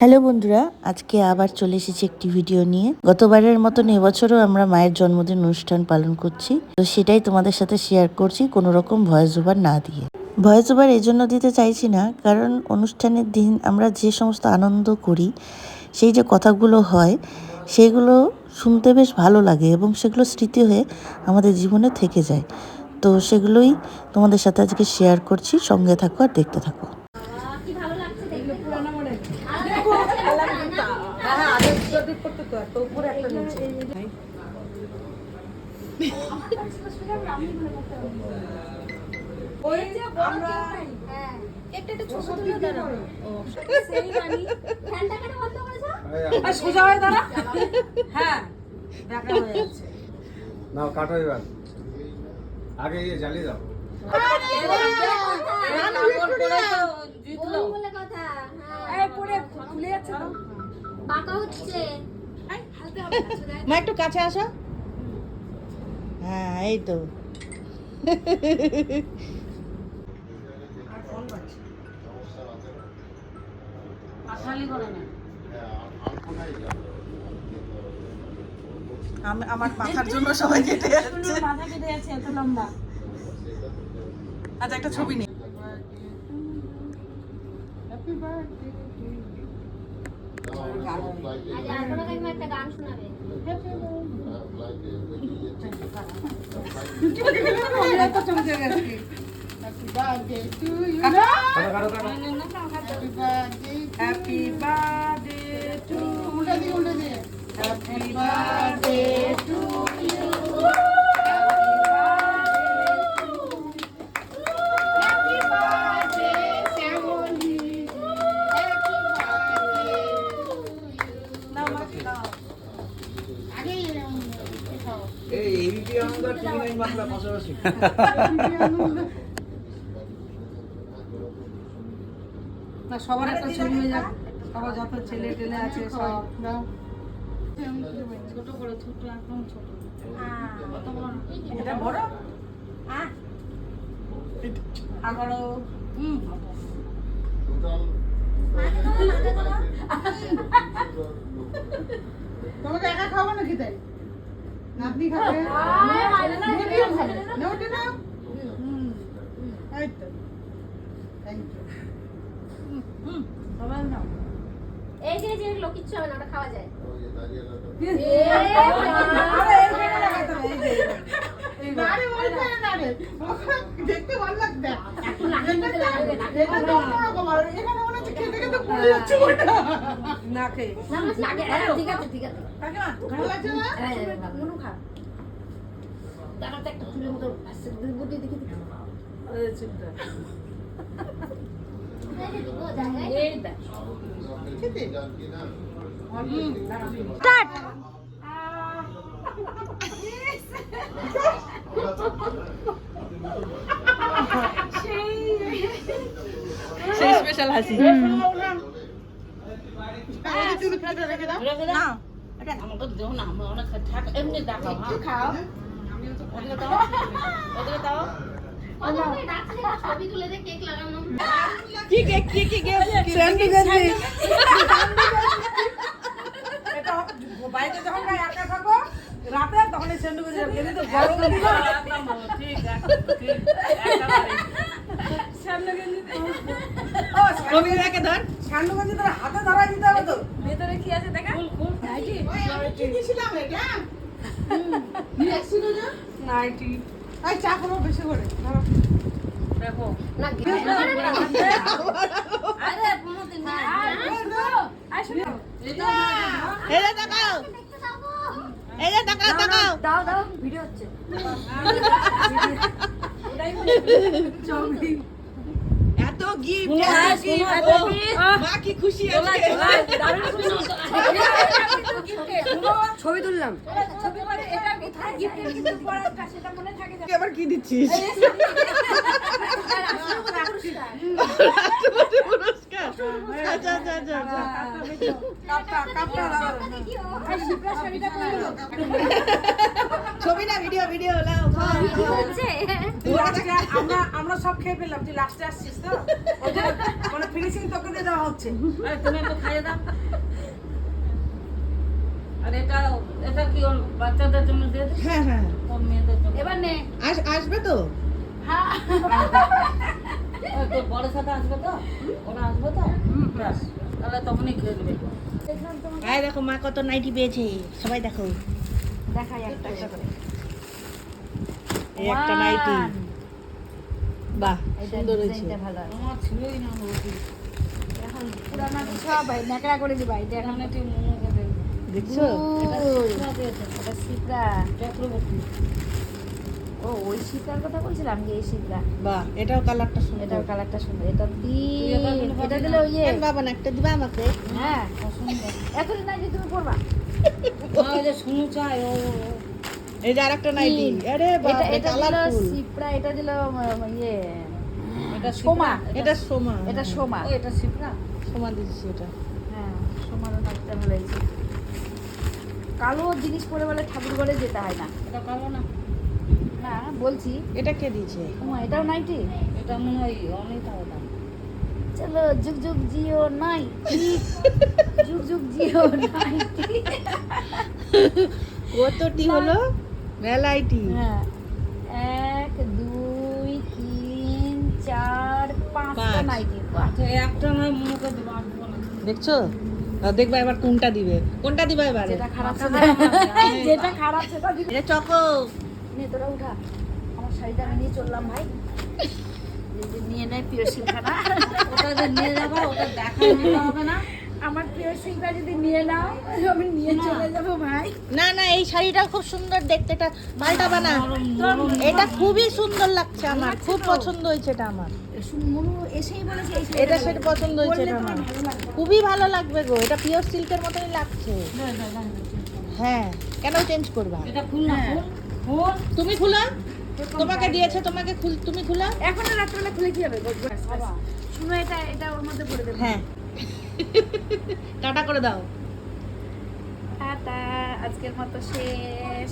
Hello বন্ধুরা, আজকে আবার চলে এসেছি একটি ভিডিও নিয়ে। গতবারের মতন এবছরও আমরা মায়ের জন্মদিন অনুষ্ঠান পালন করছি, তো সেটাই তোমাদের সাথে শেয়ার করছি কোনো রকম ভয়েস ওভার না দিয়ে। ভয়েস ওভার এই জন্য দিতে চাইছি না, কারণ অনুষ্ঠানের দিন আমরা যে সমস্ত আনন্দ করি, সেই যে কথাগুলো হয় সেগুলো শুনতে বেশ ভালো লাগে এবং সেগুলো স্মৃতি হয়ে আমাদের জীবনে থেকে যায়। তো সেগুলোই তোমাদের সাথে আজকে শেয়ার করছি, সঙ্গে থাকো আর দেখতে থাকো। সোজা হয়ে দাঁড়া। হ্যাঁ, দেখা হয়ে যাচ্ছে। নাও কাটো এবার। আগে ইয়ে জ্বালিয়ে দাও। মা একটু কাছে আসো। হ্যাঁ, এই তো। আমার মাথার জন্য সবাই কেটে যাচ্ছে। মাথা কেটে যাচ্ছে এত লম্বা। আচ্ছা, একটা ছবি নেই। Happy birthday to you. Happy birthday to you. Happy birthday, Shamoli. Happy birthday to you. Now, এই এবিপি আনন্দ টিভি নাইন বাংলা পাশাপাশি। না সবার একটা ছবি হয়ে যাক, সবার যত ছেলে টেলে আছে সব ছোট করে, ছোট একদম ছোট। কত বড় না? এটা বড়? হ্যাঁ, আবারও তোমাকে একা খাবো নাকি তাই? নাতনি খাবে, এই যে যে লকিচ্ছ হবে না, ওটা খাওয়া যায়। দেখতে ভালো লাগবে। এখন নাকের লাগবে না। এখানে মনে হচ্ছে খেতে খেতে পড়ে যাচ্ছে না খেয়ে। না লাগে। ঠিক আছে ঠিক আছে। ভালো লাগছে না? মনু খা। দাঁড়াতে একটা চুলের মতো আসছে, বুদ্ধি দেখি দেখি। এই দেখ। স্টার্ট। সেই স্পেশাল হাসি। না, এটা আমাকে দেও না, আমরা অনেক এমনি দেখাও। খাও। ওগুলো দাও, ওগুলো দাও। ছবি তুলে দে, কেক লাগানো। কি কেক কি কেক? স্যান্ডউইচ। এটা বাইরে যখন একা থাকো রাতে তখন এই স্যান্ডউইচ গেলে তো গরম দিল। ঠিক আছে, ঠিক একেবারে স্যান্ডউইচ ও কবি রেখে ধর। স্যান্ডউইচ তোর হাতে ধরা দিতে হবে তো। ভেতরে কি আছে দেখা? নাইটি আমি কি দিছিলাম এটা নিয়েছিল না নাইটি। এই চা খাবো বেশি করে ধরো দেখো না আরে কোনদিন না। আসো এই যে তাকাও, এই যে তাকাও তাকাও। দাও দাও, ভিডিও হচ্ছে। এত গিফট, মা কি খুশি আজকে। ছবি তুললাম। ছবি করে এটা গিফট কিন্তু পড়াটা সেটা মনে থাকে। আবার কি দিচ্ছিস? পুরস্কার। আচ্ছা আচ্ছা আচ্ছা আচ্ছা। কাপটা দাদা এই শিপ্রা শাড়িটা পরে দাও। ছবি না ভিডিও ভিডিও নাও কি হচ্ছে? আজকে আমরা সব খেয়ে ফেললাম, তুই লাস্টে আসছিস তো ওই জন্য মানে ফিনিশিং তোকে দিয়ে দেওয়া হচ্ছে। তুমি একটু খাইয়ে দাও। আর এটা কি ওর বাচ্চাদের জন্য দিয়ে দিই? হ্যাঁ হ্যাঁ ওর মেয়েদের জন্য। এবার নে। আসবে তো হ্যাঁ। ওই তোর বড়ের সাথে আসবে তো? ওরা আসবে তো? ব্যাস, তাহলে তখনই খেয়ে নেবে। দেখলাম তোমার এই দেখো মা কত নাইটি পেয়েছে, সবাই দেখো দেখাই একটা করে। এই একটা নাইটি, বাহ এটা সুন্দর হয়েছে। ডিজাইনটা ভালো আছে। আমার ছিলই না রুটি। এখন পুরানা সব ভাই ন্যাকড়া করে দিবা, এটা এখন এখানে তুই মোমোকে দেখবি। দেখছো এটা গুড। শিপ্রা দিয়েছে, এটা শিপ্রা। চক্রবর্তী। ও ওই শিপ্রার কথা বলছিলাম, যে এই শিপ্রা। বাহ এটাও কালারটা সুন্দর। এটার কালারটা সুন্দর। এটা তুই এবার কোনো এটা পাবি দিলে না। ওই যে বাবা না একটা দিবা আমাকে? হ্যাঁ পছন্দ। এতদিন নাই যে তুমি পড়বা। মা ওই যে শুনু চাই ও এই যে আরেকটা নাইটি, আরে এটা বাবা এটা দিল কালারফুল। শিপ্রা, এটা দিল ইয়ে এটা সোমা। এটা সোমা, এটা সোমা। ও এটা শিপ্রা। সোমা দিচ্ছি এটা। হ্যাঁ সোমারও নাচটা ভালো হয়েছে। কালো জিনিস পরে বলে ঠাকুর ঘরে যেতে হয় না। এটা কালো না, না বলছি, এটা কে দিয়েছে? ওমা এটাও নাইটি। এটা মনে হয় অনেক আলাদা। চলো যুগ যুগ জিও নাই, যুগ যুগ জিও নাইটি। কতটি হলো? মেলাইটি। হ্যাঁ 1 2 3 4 5টা পাঁচ। নাইটি। আচ্ছা একটা নয় মোমোকে দেবো, আসবো না। দেখছো? দেখবা এবার কোনটা দিবে, কোনটা দিবা এবারে? যেটা খারাপ মাথা সেটা খারাপ আমার। যেটা খারাপ সেটা দিবি। এটা চকো। নে তোরা উঠা, আমার শাড়িটা আমি নিয়ে চললাম ভাই। এই যে নিয়ে নেয় প্রিয় শিল্পাটা। ওটা যে নিয়ে যাবো, ওটা দেখাই নিতে হবে না। আমার প্রিয় শিল্পা যদি নিয়ে নাও, আমি নিয়ে চলে যাবো ভাই। না না এই শাড়িটা খুব সুন্দর দেখতে, এটা পাল্টাবা না। এটা খুবই সুন্দর লাগছে আমার, খুব পছন্দ হয়েছে এটা আমার। মনু এসেই বলেছে এই এটা সেটা পছন্দ হয়েছে এটা আমার, খুবই ভালো লাগবে গো। এটা পিওর সিল্কের মতনই লাগছে। হ্যাঁ কেন চেঞ্জ করবা? এটা খুল না, হ্যাঁ। খুল, খুল। তুমি খুলা, তোমাকে দিয়েছে, তোমাকে তুমি খুলা। এখন রাত্রেবেলা খুলে কি হবে? শুনো এটা এটা ওর মধ্যে পড়ে দেবো। হ্যাঁ টাটা করে দাও। টাটা, আজকের মতো শেষ।